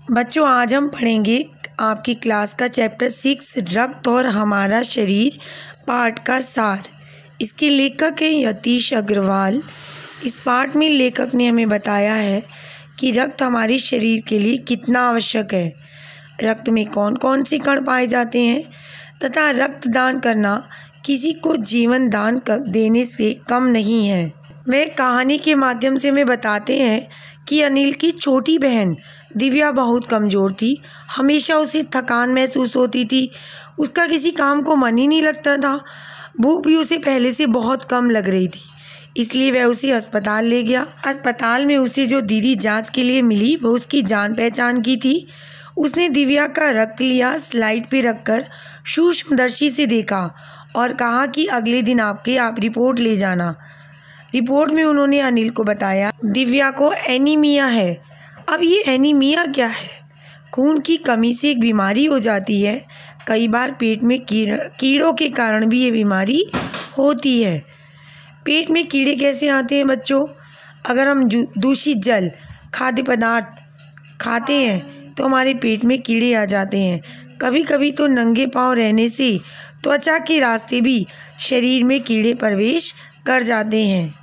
बच्चों, आज हम पढ़ेंगे आपकी क्लास का चैप्टर 6 रक्त और हमारा शरीर पाठ का सार। इसके लेखक हैं यतीश अग्रवाल। इस पाठ में लेखक ने हमें बताया है कि रक्त हमारे शरीर के लिए कितना आवश्यक है, रक्त में कौन कौन से कण पाए जाते हैं तथा रक्तदान करना किसी को जीवन दान देने से कम नहीं है। वह कहानी के माध्यम से हमें बताते हैं कि अनिल की छोटी बहन दिव्या बहुत कमज़ोर थी। हमेशा उसे थकान महसूस होती थी, उसका किसी काम को मन ही नहीं लगता था। भूख भी उसे पहले से बहुत कम लग रही थी, इसलिए वह उसे अस्पताल ले गया। अस्पताल में उसे जो दीदी जांच के लिए मिली वो उसकी जान पहचान की थी। उसने दिव्या का रक्त लिया, स्लाइड पे रखकर सूक्ष्मदर्शी से देखा और कहा कि अगले दिन आप रिपोर्ट ले जाना। रिपोर्ट में उन्होंने अनिल को बताया दिव्या को एनीमिया है। अब ये एनीमिया क्या है? खून की कमी से एक बीमारी हो जाती है। कई बार पेट में कीड़ों के कारण भी ये बीमारी होती है। पेट में कीड़े कैसे आते हैं बच्चों? अगर हम दूषित जल, खाद्य पदार्थ खाते हैं तो हमारे पेट में कीड़े आ जाते हैं। कभी कभी तो नंगे पांव रहने से त्वचा के रास्ते भी शरीर में कीड़े प्रवेश कर जाते हैं।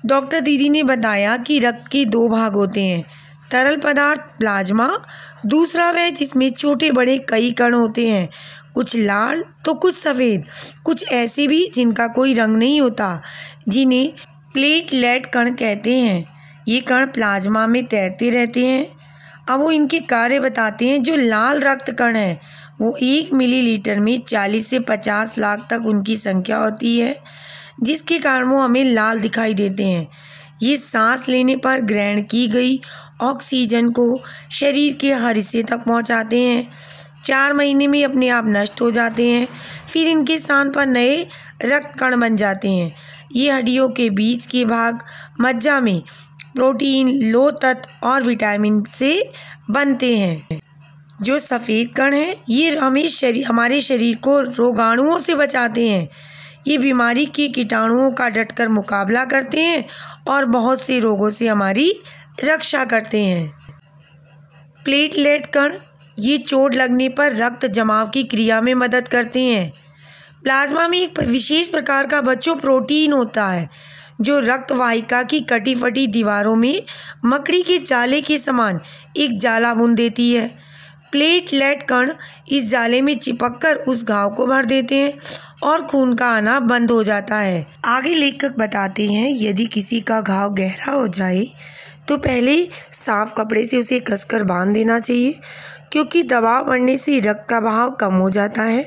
डॉक्टर दीदी ने बताया कि रक्त के 2 भाग होते हैं, तरल पदार्थ प्लाज्मा, दूसरा वह जिसमें छोटे बड़े कई कण होते हैं, कुछ लाल तो कुछ सफ़ेद, कुछ ऐसे भी जिनका कोई रंग नहीं होता, जिन्हें प्लेटलेट कण कहते हैं। ये कण प्लाज्मा में तैरते रहते हैं। अब वो इनके कार्य बताते हैं। जो लाल रक्त कण है वो 1 मिलीलीटर में 40 से 50 लाख तक उनकी संख्या होती है, जिसके कारण वो हमें लाल दिखाई देते हैं। ये सांस लेने पर ग्रहण की गई ऑक्सीजन को शरीर के हर हिस्से तक पहुंचाते हैं। 4 महीने में अपने आप नष्ट हो जाते हैं, फिर इनके स्थान पर नए रक्त कण बन जाते हैं। ये हड्डियों के बीच के भाग मज्जा में प्रोटीन, लोह तत्व और विटामिन से बनते हैं। जो सफ़ेद कण हैं ये हमारे शरीर को रोगाणुओं से बचाते हैं। ये बीमारी के कीटाणुओं का डटकर मुकाबला करते हैं और बहुत से रोगों से हमारी रक्षा करते हैं। प्लेटलेट कण ये चोट लगने पर रक्त जमाव की क्रिया में मदद करते हैं। प्लाज्मा में एक विशेष प्रकार का बच्चों प्रोटीन होता है जो रक्त वाहिका की कटी फटी दीवारों में मकड़ी के जाले के समान एक जाला बुन देती है। प्लेटलेट कण इस जाले में चिपककर उस घाव को भर देते हैं और खून का आना बंद हो जाता है। आगे लेखक बताते हैं यदि किसी का घाव गहरा हो जाए तो पहले साफ कपड़े से उसे कसकर बांध देना चाहिए, क्योंकि दबाव बढ़ने से रक्त का बहाव कम हो जाता है।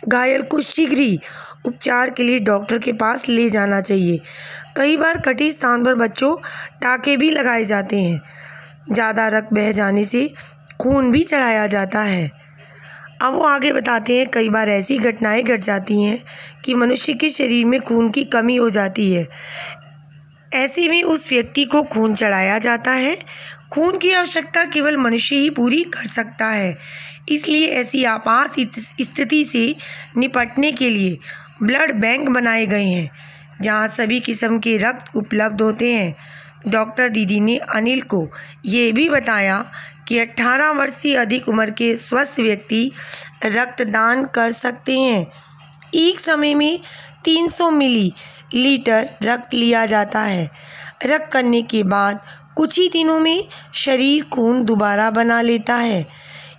घायल को शीघ्र ही उपचार के लिए डॉक्टर के पास ले जाना चाहिए। कई बार कटे स्थान पर बच्चों टाँके भी लगाए जाते हैं। ज़्यादा रक्त बह जाने से खून भी चढ़ाया जाता है। अब वो आगे बताते हैं कई बार ऐसी घटनाएं घट जाती हैं कि मनुष्य के शरीर में खून की कमी हो जाती है। ऐसे में उस व्यक्ति को खून चढ़ाया जाता है। खून की आवश्यकता केवल मनुष्य ही पूरी कर सकता है। इसलिए ऐसी आपात स्थिति से निपटने के लिए ब्लड बैंक बनाए गए हैं जहां सभी किस्म के रक्त उपलब्ध होते हैं। डॉक्टर दीदी ने अनिल को ये भी बताया कि 18 वर्ष से अधिक उम्र के स्वस्थ व्यक्ति रक्तदान कर सकते हैं। एक समय में 300 मिलीलीटर रक्त लिया जाता है। रक्त करने के बाद कुछ ही दिनों में शरीर खून दोबारा बना लेता है।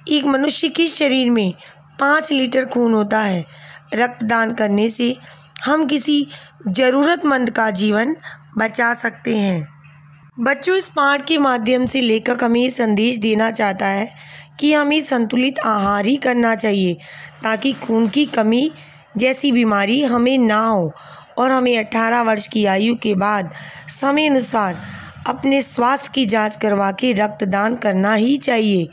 एक मनुष्य के शरीर में 5 लीटर खून होता है। रक्तदान करने से हम किसी ज़रूरतमंद का जीवन बचा सकते हैं। बच्चों, इस पाठ के माध्यम से लेखक हमें संदेश देना चाहता है कि हमें संतुलित आहार ही करना चाहिए ताकि खून की कमी जैसी बीमारी हमें ना हो और हमें 18 वर्ष की आयु के बाद समय अनुसार अपने स्वास्थ्य की जांच करवा के रक्तदान करना ही चाहिए,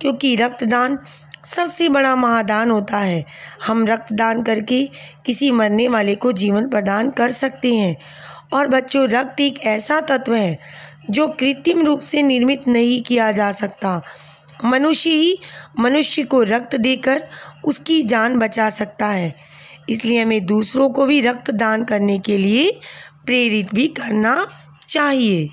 क्योंकि रक्तदान सबसे बड़ा महादान होता है। हम रक्तदान करके किसी मरने वाले को जीवन प्रदान कर सकते हैं। और बच्चों, रक्त एक ऐसा तत्व है जो कृत्रिम रूप से निर्मित नहीं किया जा सकता। मनुष्य ही मनुष्य को रक्त देकर उसकी जान बचा सकता है। इसलिए हमें दूसरों को भी रक्तदान करने के लिए प्रेरित भी करना चाहिए।